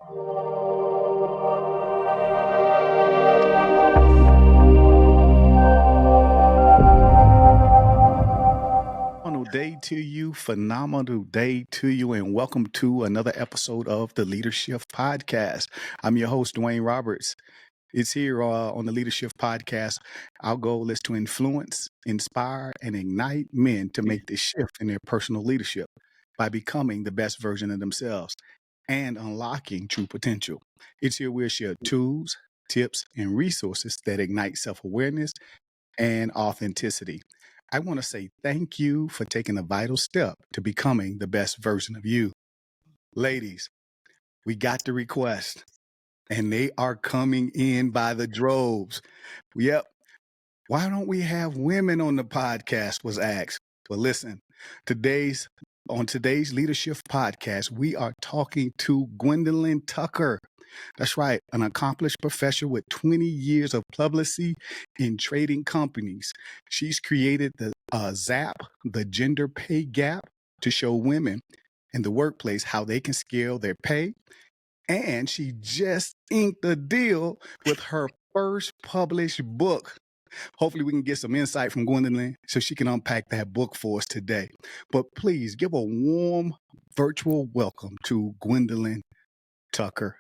Phenomenal day to you, and welcome to another episode of the Leadershift Podcast. I'm your host, Dwayne Roberts. It's here on the Leadershift Podcast. Our goal is to influence, inspire, and ignite men to make the shift in their personal leadership by becoming the best version of themselves and unlocking true potential. It's here we'll share tools, tips, and resources that ignite self-awareness and authenticity. I want to say thank you for taking a vital step to becoming the best version of you. Ladies, we got the request, and they are coming in by the droves. Yep. Why don't we have women on the podcast was asked. Well, listen, on today's Leadership Podcast, we are talking to Gwendolyn Tucker. That's right, an accomplished professional with 20 years of publicity in trading companies. She's created the ZAP, the gender pay gap, to show women in the workplace how they can scale their pay. And she just inked a deal with her first published book. Hopefully we can get some insight from Gwendolyn so she can unpack that book for us today. But please give a warm virtual welcome to Gwendolyn Tucker.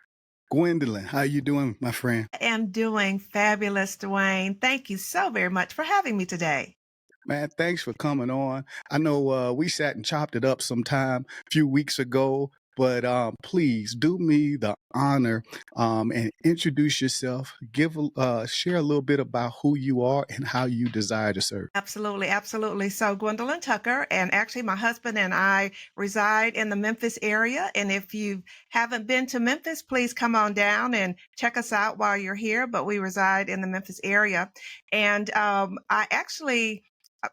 Gwendolyn, how you doing, my friend? I am doing fabulous, Dwayne. Thank you so very much for having me today. Man, thanks for coming on. I know we sat and chopped it up sometime a few weeks ago, but please do me the honor and introduce yourself. Share a little bit about who you are and how you desire to serve. Absolutely, absolutely. So Gwendolyn Tucker, and actually my husband and I reside in the Memphis area. And if you haven't been to Memphis, please come on down and check us out while you're here. But we reside in the Memphis area. And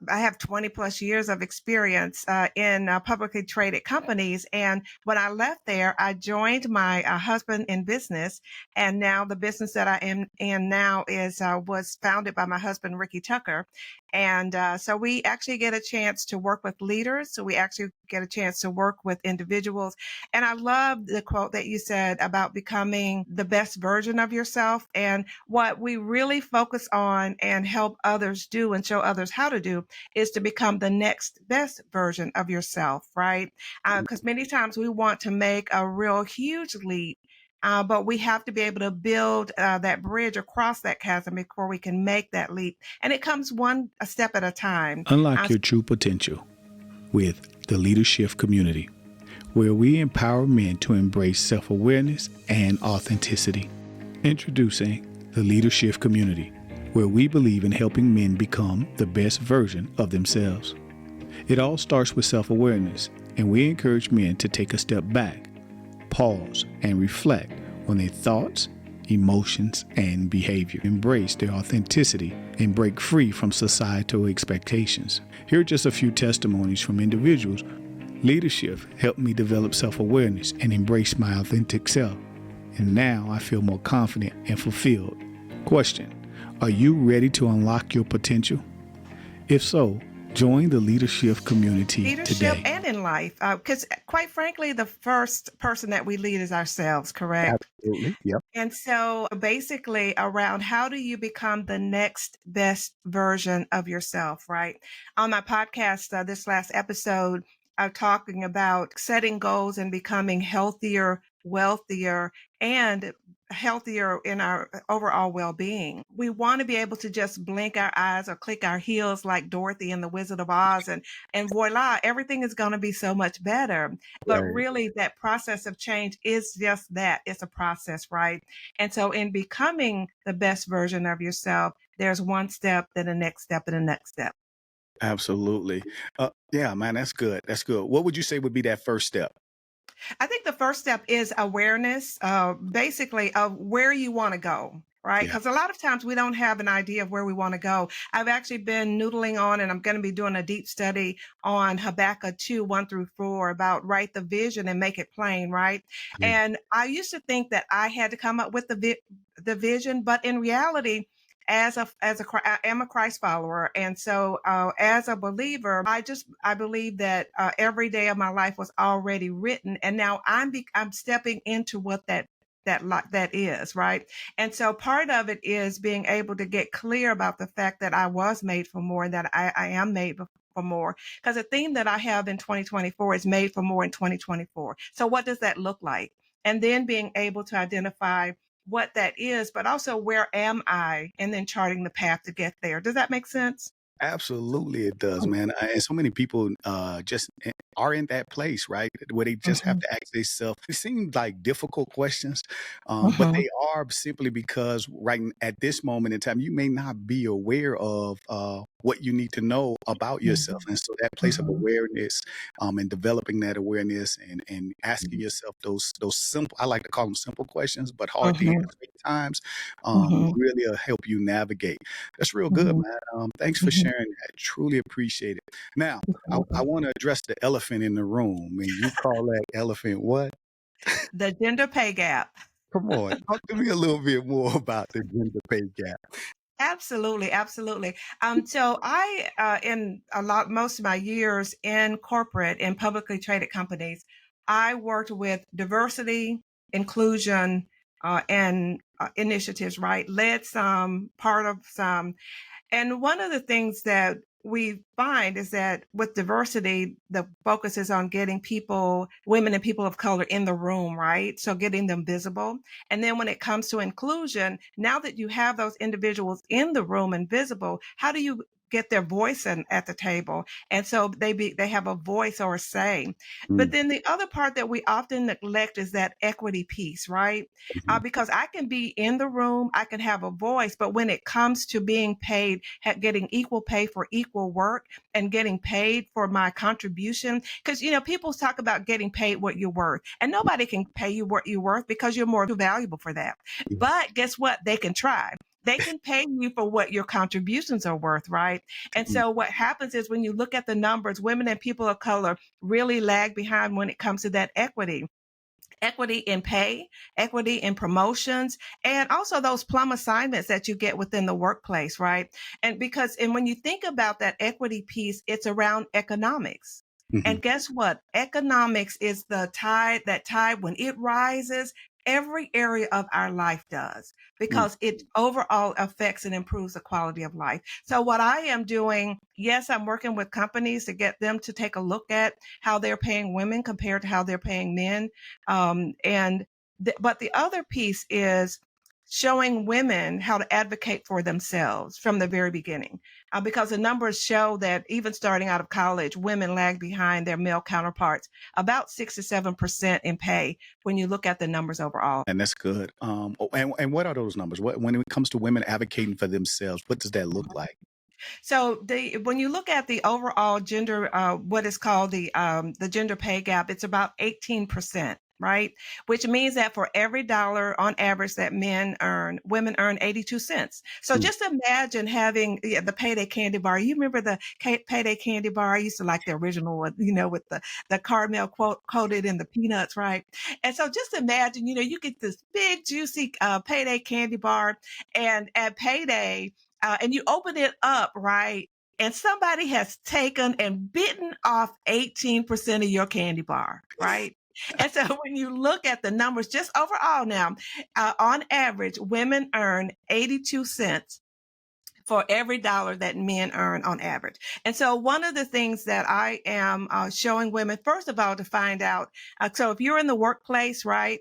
I have 20 plus years of experience in publicly traded companies. And when I left there, I joined my husband in business. And now the business that I am in now was founded by my husband, Ricky Tucker. And so we actually get a chance to work with leaders. So we actually get a chance to work with individuals. And I love the quote that you said about becoming the best version of yourself. And what we really focus on and help others do and show others how to do is to become the next best version of yourself, right? Because many times we want to make a real huge leap. But we have to be able to build that bridge across that chasm before we can make that leap. And it comes a step at a time. Unlock your true potential with the Leadershift Community, where we empower men to embrace self-awareness and authenticity. Introducing the Leadershift Community, where we believe in helping men become the best version of themselves. It all starts with self-awareness, and we encourage men to take a step back, pause, and reflect on their thoughts, emotions, and behavior. Embrace their authenticity and break free from societal expectations. Here are just a few testimonies from individuals. Leadership helped me develop self-awareness and embrace my authentic self. And now I feel more confident and fulfilled. Question: are you ready to unlock your potential? If so, join the Leadership Community today. And in life, because quite frankly, the first person that we lead is ourselves, correct? Absolutely. Yep. And so basically around how do you become the next best version of yourself, right? On my podcast, this last episode, I'm talking about setting goals and becoming healthier, wealthier, and healthier in our overall well-being. We want to be able to just blink our eyes or click our heels like Dorothy in The Wizard of Oz and voila, everything is going to be so much better. But really that process of change is just that. It's a process, right? And so in becoming the best version of yourself, there's one step, then the next step, and the next step. Absolutely. Yeah, man, that's good. That's good. What would you say would be that first step? I think the first step is awareness, basically of where you want to go, right? Yeah. Because a lot of times we don't have an idea of where we want to go. I've actually been noodling on, and I'm going to be doing a deep study on Habakkuk 2:1-4 about write the vision and make it plain, right? Yeah. And I used to think that I had to come up with the vision, but in reality, I am a Christ follower, and so as a believer, I believe that every day of my life was already written, and now I'm stepping into what that that is, right? And so part of it is being able to get clear about the fact that I was made for more and that I am made for more. Because the theme that I have in 2024 is made for more in 2024. So what does that look like? And then being able to identify what that is, but also where am I? And then charting the path to get there. Does that make sense? Absolutely, it does, man. And so many people just are in that place, right? Where they just have Mhm, to ask themselves. It seems like difficult questions, but mhm, they are simply because at this moment in time, you may not be aware of what you need to know about yourself. mhm, And so that place of mhm, awareness and developing that awareness and asking yourself those simple, I like to call them simple questions, but hard to mhm, answer at times, mhm, really help you navigate. That's real good, mhm, man. Thanks for mhm. sharing that. Truly appreciate it. Now, You're I welcome. want to address the elephant in the room, and you call that elephant what? The gender pay gap. Come on, talk to me a little bit more about the gender pay gap. Absolutely, absolutely. So I, in most of my years in corporate in publicly traded companies, I worked with diversity, inclusion, and initiatives. Right, led some, part of some, and one of the things that we find is that with diversity, the focus is on getting people, women and people of color in the room, right? So getting them visible. And then when it comes to inclusion, now that you have those individuals in the room and visible, how do you get their voice at the table? And so they have a voice or a say. But Mm, then the other part that we often neglect is that equity piece, right? mhm, Because I can be in the room, I can have a voice, but when it comes to being paid, getting equal pay for equal work and getting paid for my contribution, because people talk about getting paid what you're worth, and nobody can pay you what you're worth because you're more valuable for that. yeah, But guess what? They can try. They can pay you for what your contributions are worth, right? And mm, so what happens is when you look at the numbers, women and people of color really lag behind when it comes to that equity in pay, equity in promotions, and also those plum assignments that you get within the workplace, right? And when you think about that equity piece, it's around economics. mhm, And guess what? Economics is that tide when it rises, every area of our life does mm. because it overall affects and improves the quality of life. So what I am doing, yes, I'm working with companies to get them to take a look at how they're paying women compared to how they're paying men, but the other piece is showing women how to advocate for themselves from the very beginning, because the numbers show that even starting out of college, women lag behind their male counterparts about 6 to 7% in pay when you look at the numbers overall. And that's good. And what are those numbers? What when it comes to women advocating for themselves, what does that look like? So when you look at the overall gender, what is called the gender pay gap, it's about 18%. Right, which means that for every dollar on average that men earn, women earn 82 cents. So Mm, just imagine having the payday candy bar. You remember the payday candy bar? I used to like the original one, with the caramel coated in the peanuts, right? And so just imagine, you get this big juicy payday candy bar, and at payday, and you open it up, right? And somebody has taken and bitten off 18% of your candy bar, right? And so when you look at the numbers, just overall now, on average, women earn 82 cents for every dollar that men earn on average. And so one of the things that I am showing women, first of all, to find out, so if you're in the workplace, right,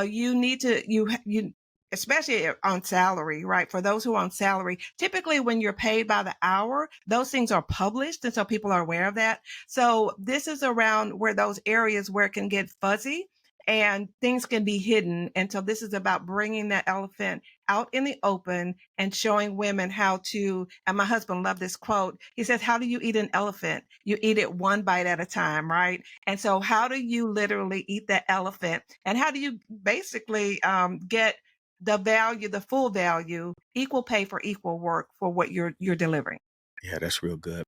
you need to, you, especially on salary, right? For those who are on salary, typically when you're paid by the hour, those things are published. And so people are aware of that. So this is around where those areas where it can get fuzzy and things can be hidden. And so this is about bringing that elephant out in the open and showing women how to, and my husband loved this quote. He says, how do you eat an elephant? You eat it one bite at a time, right? And so how do you literally eat that elephant? And how do you basically get the value, the full value, equal pay for equal work for what you're delivering? yeah, that's real good.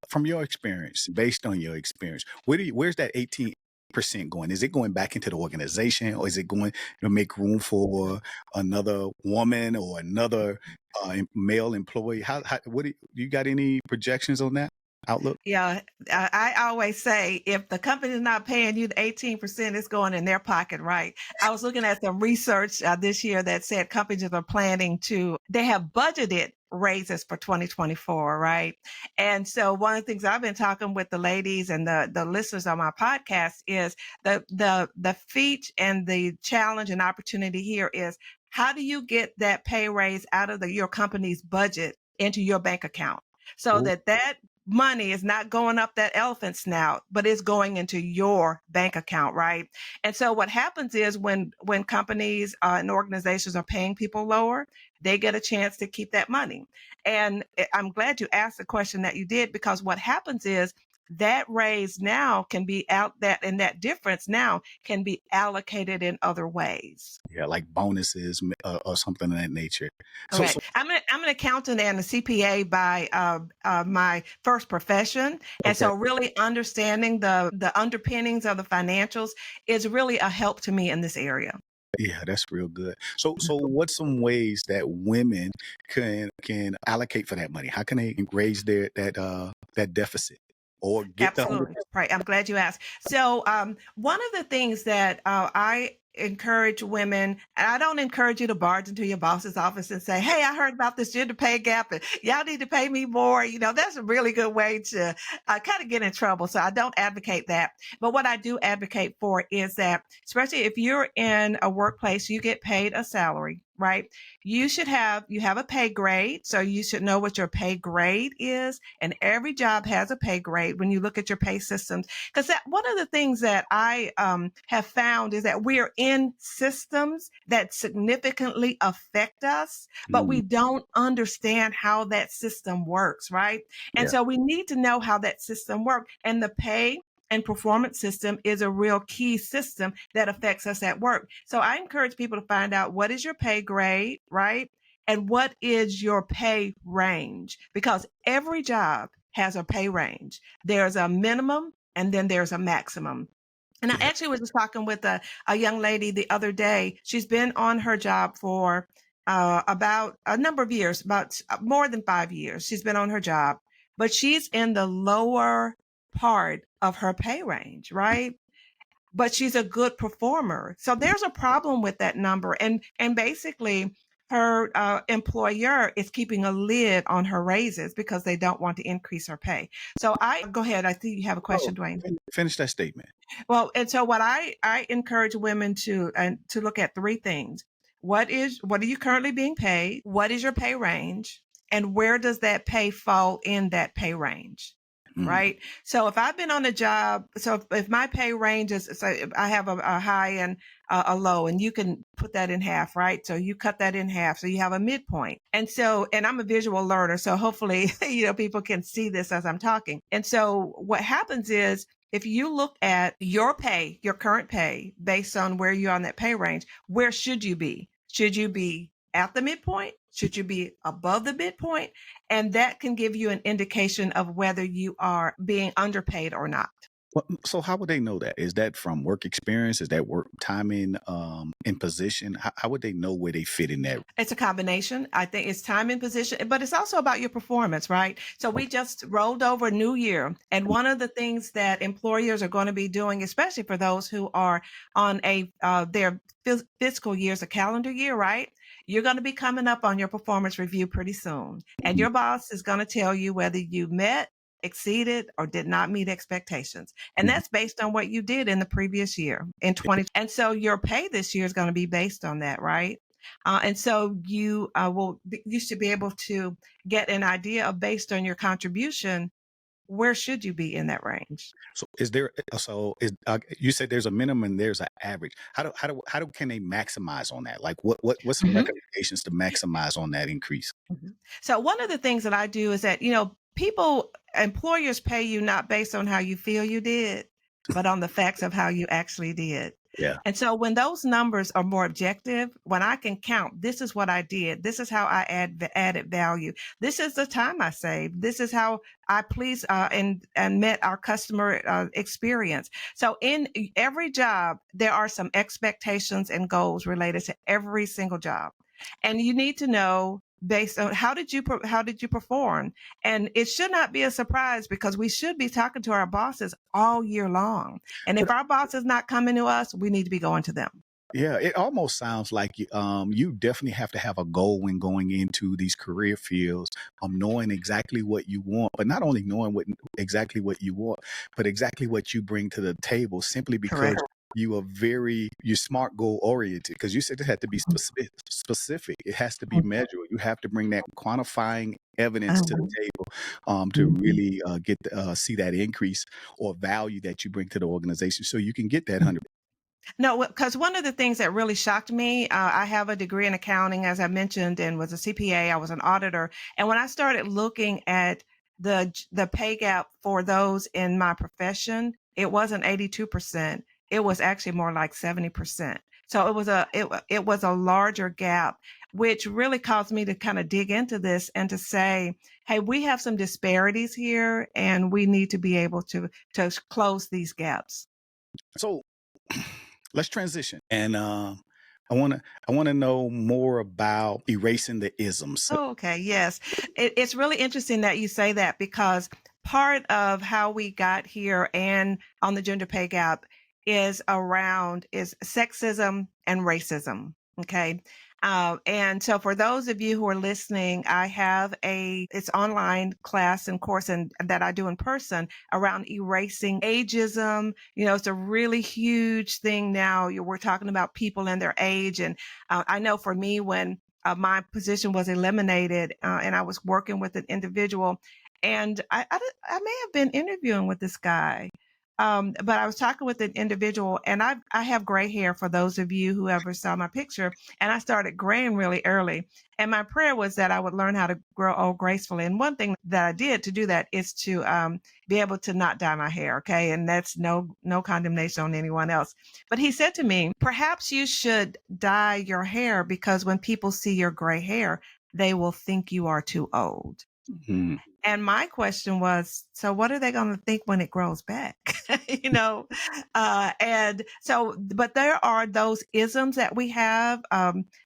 From your experience, based on your experience, where's that 18% going? Is it going back into the organization, or is it going to make room for another woman or another male employee? What do you got any projections on that? outlook? Yeah, I always say if the company's not paying you the 18%, it's going in their pocket, right? I was looking at some research this year that said companies are planning they have budgeted raises for 2024, right? And so one of the things I've been talking with the ladies and the listeners on my podcast is the feat and the challenge and opportunity here is how do you get that pay raise out of your company's budget into your bank account? So Oh, that money is not going up that elephant snout, but it's going into your bank account, right? And so what happens is when companies and organizations are paying people lower, they get a chance to keep that money. And I'm glad you asked the question that you did, because what happens is that raise now can be that difference now can be allocated in other ways. yeah, like bonuses or something of that nature. So, Okay, so I'm an accountant and a CPA by my first profession, and okay, so really understanding the underpinnings of the financials is really a help to me in this area. yeah, that's real good. So what's some ways that women can allocate for that money? How can they raise that deficit or get the 100? Absolutely. Right. I'm glad you asked. So, one of the things that I encourage women, and I don't encourage you to barge into your boss's office and say, "Hey, I heard about this gender pay gap, and y'all need to pay me more." You know, that's a really good way to kind of get in trouble. So, I don't advocate that. But what I do advocate for is that, especially if you're in a workplace, you get paid a salary, right? You have a pay grade, so you should know what your pay grade is, and every job has a pay grade when you look at your pay systems. Because that one of the things that I have found is that we are in systems that significantly affect us, but Mm, we don't understand how that system works, right? And yeah, so we need to know how that system works, and the pay and performance system is a real key system that affects us at work. So I encourage people to find out what is your pay grade, right? And what is your pay range? Because every job has a pay range. There's a minimum and then there's a maximum. And I yeah. actually was just talking with a young lady the other day. She's been on her job for about a number of years, about more than 5 years. She's been on her job, but she's in the lower part of her pay range, right? But she's a good performer. So there's a problem with that number. And basically her employer is keeping a lid on her raises because they don't want to increase her pay. So I go ahead. I see you have a Oh, question, Dwayne. finish that statement. Well, and so what I encourage women to look at three things. What are you currently being paid? What is your pay range? And where does that pay fall in that pay range? Mm, Right. So if I've been on a job, so if my pay range is, so I have a high and a low, and you can put that in half, right? So you cut that in half. So you have a midpoint. And so, and I'm a visual learner. So hopefully, people can see this as I'm talking. And so what happens is, if you look at your pay, your current pay, based on where you're on that pay range, where should you be? Should you be at the midpoint? Should you be above the midpoint? And that can give you an indication of whether you are being underpaid or not. so how would they know that? Is that from work experience? Is that work timing in position? How would they know where they fit in that? It's a combination. I think it's time and position, but it's also about your performance, right? So we just rolled over a new year. And one of the things that employers are going to be doing, especially for those who are on their fiscal years, a calendar year, right? You're going to be coming up on your performance review pretty soon. And Mhm. your boss is going to tell you whether you met, exceeded, or did not meet expectations. And Mhm. that's based on what you did in the previous year in 20. And so your pay this year is going to be based on that, right? And so you should be able to get an idea of, based on your contribution, where should you be in that range? So is there so is you said there's a minimum and there's an average. How do can they maximize on that? Like what's some Mhm. recommendations to maximize on that increase? Mhm. So one of the things that I do is that, employers pay you not based on how you feel you did, but on the facts of how you actually did. Yeah. And so when those numbers are more objective, when I can count, this is what I did, this is how I added value, this is the time I saved, this is how I pleased and met our customer experience. So in every job, there are some expectations and goals related to every single job. And you need to know based on how did you perform. And it should not be a surprise because we should be talking to our bosses all year long. And if our boss is not coming to us, we need to be going to them. Yeah, it almost sounds like you definitely have to have a goal when going into these career fields, knowing exactly what you want, but not only knowing exactly what you want, but exactly what you bring to the table. Simply because Correct. you're smart, goal oriented. Because you said it had to be specific. It has to be measurable. You have to bring that quantifying evidence to the table to really see that increase or value that you bring to the organization, so you can get that 100. No, because one of the things that really shocked me, I have a degree in accounting, as I mentioned, and was a CPA. I was an auditor, and when I started looking at the pay gap for those in my profession, it wasn't 82%. It was actually more like 70%. So it was a larger gap, which really caused me to kind of dig into this and to say, hey, we have some disparities here, and we need to be able to close these gaps. So let's transition, and I want to know more about erasing the isms. Oh, okay. Yes. It's really interesting that you say that because part of how we got here and on the gender pay gap is sexism and racism. Okay. And so for those of you who are listening, I have it's online class and course and that I do in person around erasing ageism. It's a really huge thing now. We're talking about people and their age. And I know for me, when my position was eliminated, and I was working with an individual, and I may have been interviewing with this guy, but I was talking with an individual, and I have gray hair for those of you who ever saw my picture, and I started graying really early. And my prayer was that I would learn how to grow old gracefully. And one thing that I did to do that is to be able to not dye my hair. Okay, and that's no condemnation on anyone else. But he said to me, perhaps you should dye your hair because when people see your gray hair, they will think you are too old. Mm. And my question was, so what are they going to think when it grows back? you know? And so, but there are those isms that we have,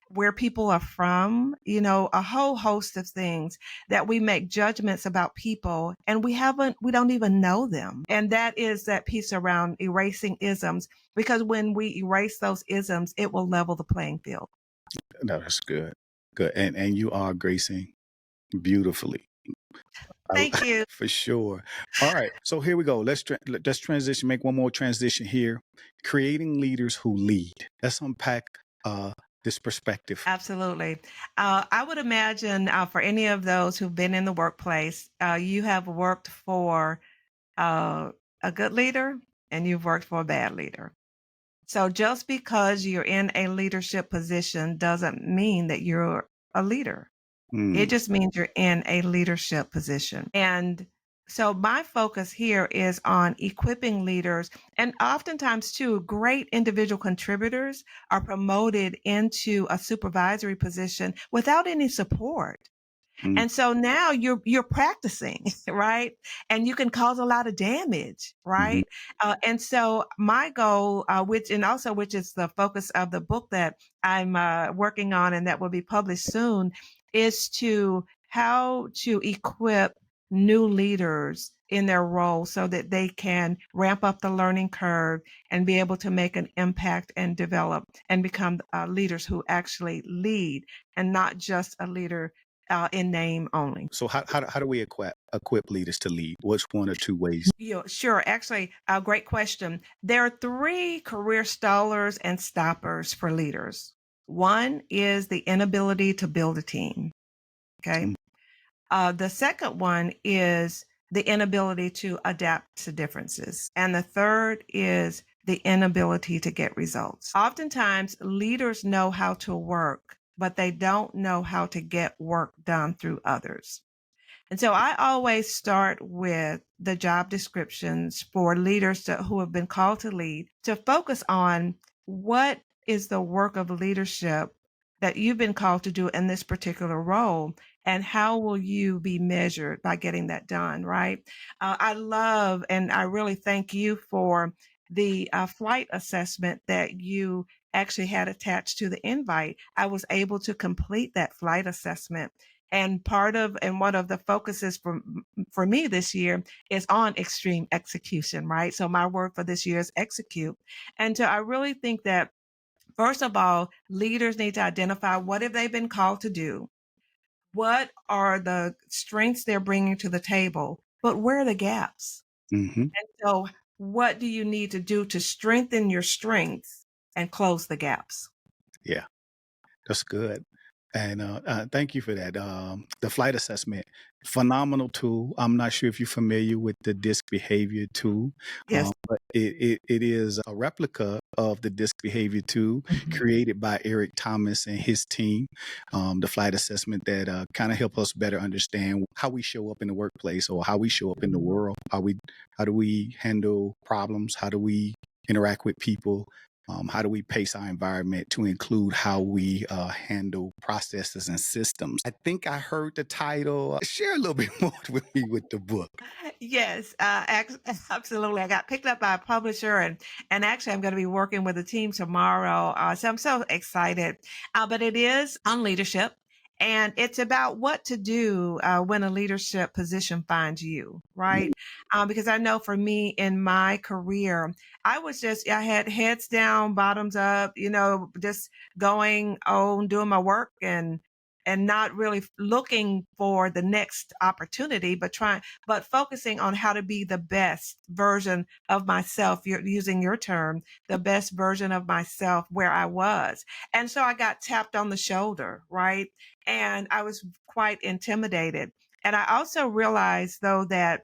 where people are from, a whole host of things that we make judgments about people and we don't even know them. And that is that piece around erasing isms, because when we erase those isms, it will level the playing field. No, that's good. Good. And you are gracing beautifully. Thank you. For sure. All right. So here we go. Let's transition, make one more transition here. Creating leaders who lead. Let's unpack this perspective. Absolutely. I would imagine for any of those who've been in the workplace, you have worked for a good leader and you've worked for a bad leader. So just because you're in a leadership position doesn't mean that you're a leader. It Mm, just means you're in a leadership position. And so my focus here is on equipping leaders. And oftentimes, too, great individual contributors are promoted into a supervisory position without any support. mm, And so now you're practicing, right? And you can cause a lot of damage, mhm. right? And so my goal, which is the focus of the book that I'm working on and that will be published soon, is to how to equip new leaders in their role so that they can ramp up the learning curve and be able to make an impact and develop and become leaders who actually lead and not just a leader in name only. So how do we equip leaders to lead? What's one or two ways? Yeah, sure. Actually, a great question. There are three career stallers and stoppers for leaders. One is the inability to build a team. Okay. Mm, The second one is the inability to adapt to differences. And the third is the inability to get results. Oftentimes, leaders know how to work, but they don't know how to get work done through others. And so I always start with the job descriptions for leaders who have been called to lead to focus on what is the work of leadership that you've been called to do in this particular role, and how will you be measured by getting that done, right? I love and I really thank you for the flight assessment that you actually had attached to the invite, I was able to complete that flight assessment. And one of the focuses for me this year is on extreme execution, right? So my word for this year is execute. And so I really think that, first of all, leaders need to identify what have they been called to do, what are the strengths they're bringing to the table, but where are the gaps? Hmm. And so, what do you need to do to strengthen your strengths and close the gaps? Yeah, that's good. And thank you for that. The flight assessment, phenomenal tool. I'm not sure if you're familiar with the disc behavior tool, Yes. but it is a replica of the disc behavior tool Mhm. created by Eric Thomas and his team. The flight assessment that kind of help us better understand how we show up in the workplace or how we show up in the world. How do we handle problems? How do we interact with people? How do we pace our environment to include how we handle processes and systems? I think I heard the title. Share a little bit more with me with the book. Yes, absolutely. I got picked up by a publisher, and actually, I'm going to be working with a team tomorrow. So I'm so excited. But it is on leadership, and it's about what to do when a leadership position finds you, right? Because I know for me in my career, I had heads down, bottoms up, just going on, doing my work and not really looking for the next opportunity, but focusing on how to be the best version of myself. You're using your term, the best version of myself where I was. And so I got tapped on the shoulder, right? And I was quite intimidated. And I also realized, though, that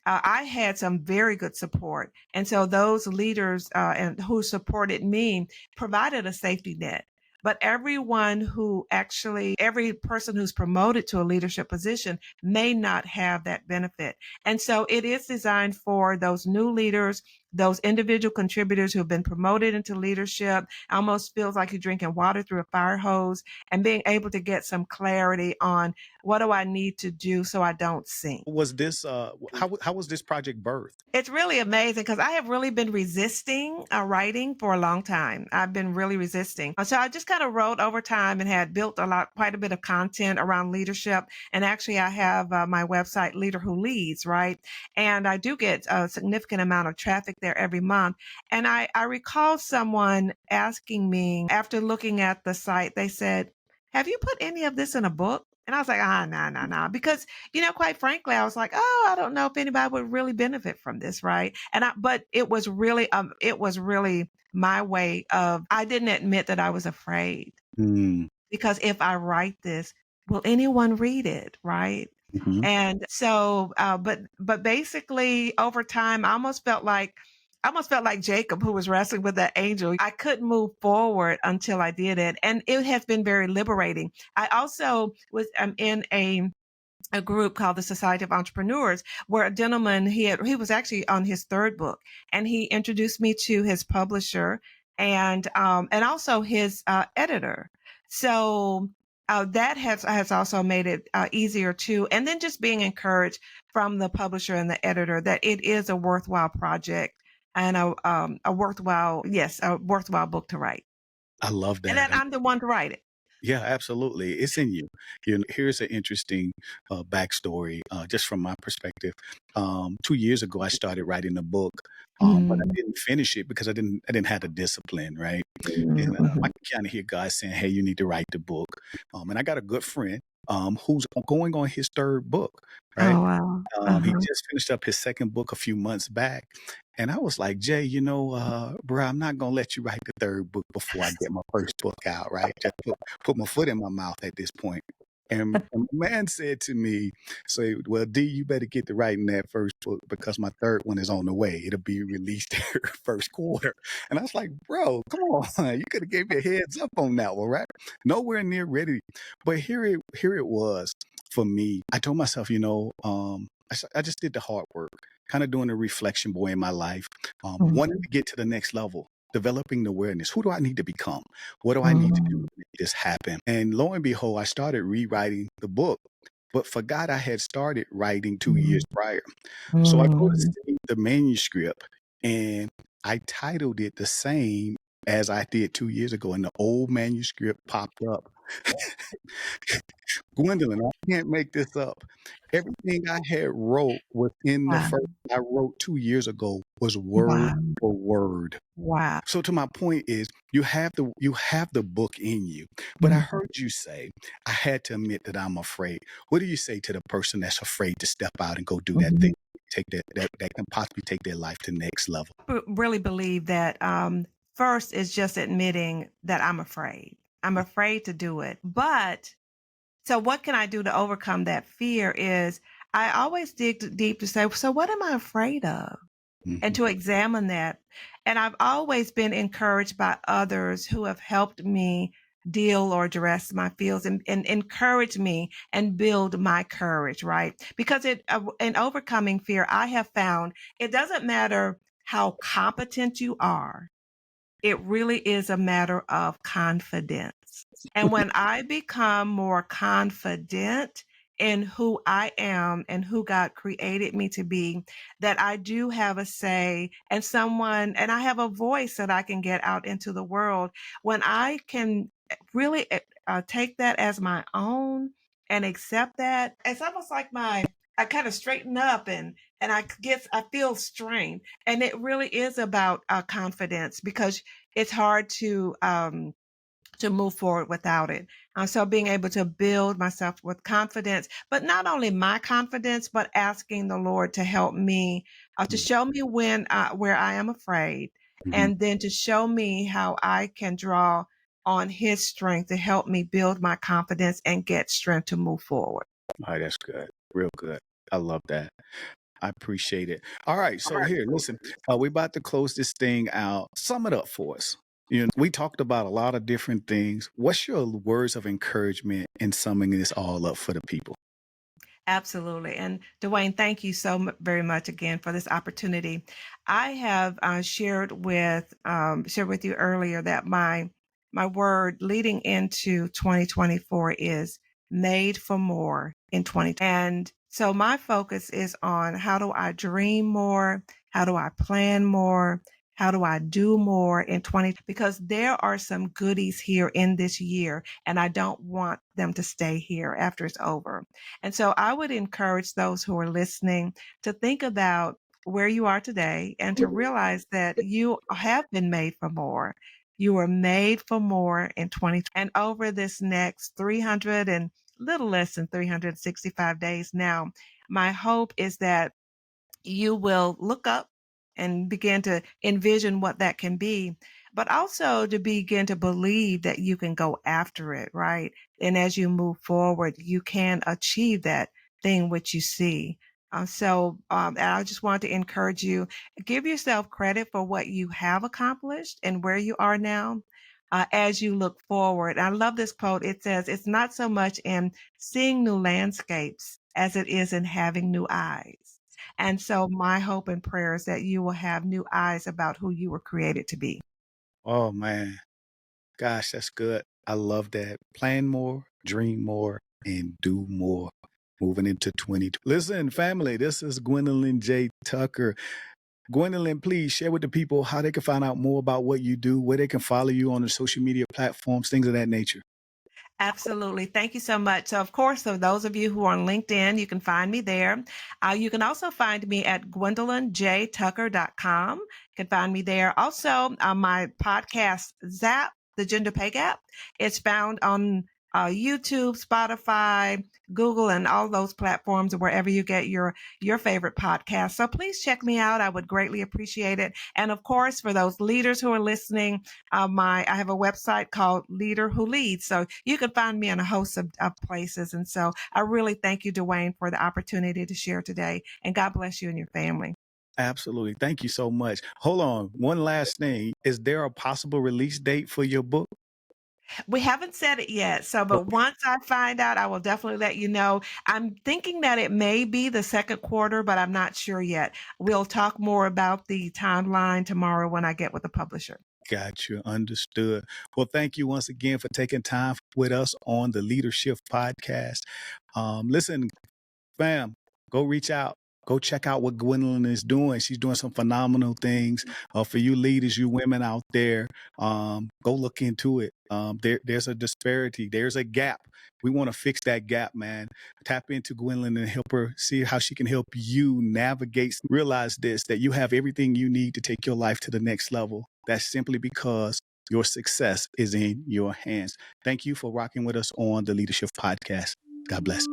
I had some very good support. And so those leaders and who supported me provided a safety net. But every person who's promoted to a leadership position may not have that benefit. And so it is designed for those new leaders, those individual contributors who have been promoted into leadership. Almost feels like you're drinking water through a fire hose, and being able to get some clarity on what do I need to do so I don't sink. Was this how was this project birthed? It's really amazing because I have really been resisting writing for a long time. I've been really resisting. So I just kind of wrote over time and had built quite a bit of content around leadership. And actually, I have my website, Leader Who Leads, right? And I do get a significant amount of traffic there every month. And I recall someone asking me after looking at the site, they said, "Have you put any of this in a book?" And I was like, no, no, no. Because quite frankly, I was like, oh, I don't know if anybody would really benefit from this, right? But it was really my way of, I didn't admit that I was afraid, Mm, because if I write this, will anyone read it, right? mhm. And so, but basically, over time, I almost felt like Jacob, who was wrestling with that angel. I couldn't move forward until I did it, and it has been very liberating. I also was in a group called the Society of Entrepreneurs, where a gentleman, he was actually on his third book, and he introduced me to his publisher and also his editor. So that has also made it easier too. And then just being encouraged from the publisher and the editor that it is a worthwhile project and a worthwhile book to write, I love and that. that I'm the one to write it. Yeah, absolutely. It's in you. Here's an interesting backstory, just from my perspective. 2 years ago, I started writing a book, but I Mm, didn't finish it because I didn't have the discipline, right? mm, And I mhm. can kind of hear God saying, "Hey, you need to write the book." And I got a good friend who's going on his third book, right? Oh, wow. He Uh-huh. just finished up his second book a few months back. And I was like, Jay, bro, I'm not going to let you write the third book before I get my first book out, right? Just put my foot in my mouth at this point. And the man said to me, "Say, well, D, you better get to writing that first book because my third one is on the way. It'll be released first quarter." And I was like, bro, come on. You could have gave me a heads up on that one, right? Nowhere near ready. But here it was for me. I told myself, I just did the hard work, kind of doing a reflection boy in my life, wanting Mhm, to get to the next level, developing the awareness. Who do I need to become? What do I need to do mhm, to make this happen? And lo and behold, I started rewriting the book, but forgot I had started writing 2 years mhm, prior. So I go to mhm, see the manuscript, and I titled it the same as I did 2 years ago, and the old manuscript popped up. Gwendolyn, I can't make this up. Everything I had wrote within the Wow. first I wrote 2 years ago was word Wow. for word. Wow. So to my point is you have the book in you. But I heard you say, I had to admit that I'm afraid. What do you say to the person that's afraid to step out and go do that thing, take that can possibly take their life to the next level? Really believe that first is just admitting that I'm afraid. I'm afraid to do it. But so what can I do to overcome that fear is I always dig deep to say, so what am I afraid of? And Mhm. to examine that. And I've always been encouraged by others who have helped me deal or address my fears and encourage me and build my courage, right? Because in overcoming fear, I have found it doesn't matter how competent you are. It really is a matter of confidence. And when I become more confident in who I am and who God created me to be, that I do have a say and and I have a voice that I can get out into the world. When I can really take that as my own and accept that, it's almost like I kind of straighten up and I feel strength. And it really is about confidence because it's hard to move forward without it. So being able to build myself with confidence, but not only my confidence, but asking the Lord to help me, to show me where I am afraid, Mhm. and then to show me how I can draw on His strength to help me build my confidence and get strength to move forward. All right, that's good. Real good. I love that. I appreciate it. All right, so here, listen, we're about to close this thing out. Sum it up for us. We talked about a lot of different things. What's your words of encouragement in summing this all up for the people? Absolutely. And Dwayne, thank you so very much again for this opportunity. I have shared with you earlier that my word leading into 2024 is made for more in 2020. And so my focus is on how do I dream more? How do I plan more? How do I do more in 20? Because there are some goodies here in this year, and I don't want them to stay here after it's over. And so I would encourage those who are listening to think about where you are today and to realize that you have been made for more. You were made for more in 2020. And over this next 300 and little less than 365 days now, my hope is that you will look up and begin to envision what that can be, but also to begin to believe that you can go after it, right? And as you move forward, you can achieve that thing which you see. And I just want to encourage you, give yourself credit for what you have accomplished and where you are now. As you look forward, I love this quote. It says, it's not so much in seeing new landscapes as it is in having new eyes. And so my hope and prayer is that you will have new eyes about who you were created to be. Oh man, gosh, that's good. I love that. Plan more, dream more, and do more. Moving into 20. Listen, family, this is Gwendolyn J. Tucker. Gwendolyn, please share with the people how they can find out more about what you do, where they can follow you on the social media platforms, things of that nature. Absolutely. Thank you so much. So, of course, for those of you who are on LinkedIn, you can find me there. You can also find me at gwendolynjtucker.com. You can find me there. Also, my podcast, Zap, The Gender Pay Gap, it's found on YouTube, Spotify, Google, and all those platforms, wherever you get your favorite podcast. So please check me out. I would greatly appreciate it. And of course, for those leaders who are listening, I have a website called Leader Who Leads. So you can find me in a host of places. And so I really thank you, Dwayne, for the opportunity to share today. And God bless you and your family. Absolutely. Thank you so much. Hold on. One last thing. Is there a possible release date for your book? We haven't said it yet. So, Oh, but once I find out, I will definitely let you know. I'm thinking that it may be the second quarter, but I'm not sure yet. We'll talk more about the timeline tomorrow when I get with the publisher. got you. Understood. Well, thank you once again for taking time with us on the Leadership Podcast. Listen, fam, go reach out. Go check out what Gwendolyn is doing. She's doing some phenomenal things. For you leaders, you women out there, go look into it. There's a disparity. There's a gap. We want to fix that gap, man. Tap into Gwendolyn and help her see how she can help you navigate. Realize this, that you have everything you need to take your life to the next level. That's simply because your success is in your hands. Thank you for rocking with us on the Leadership Podcast. God bless.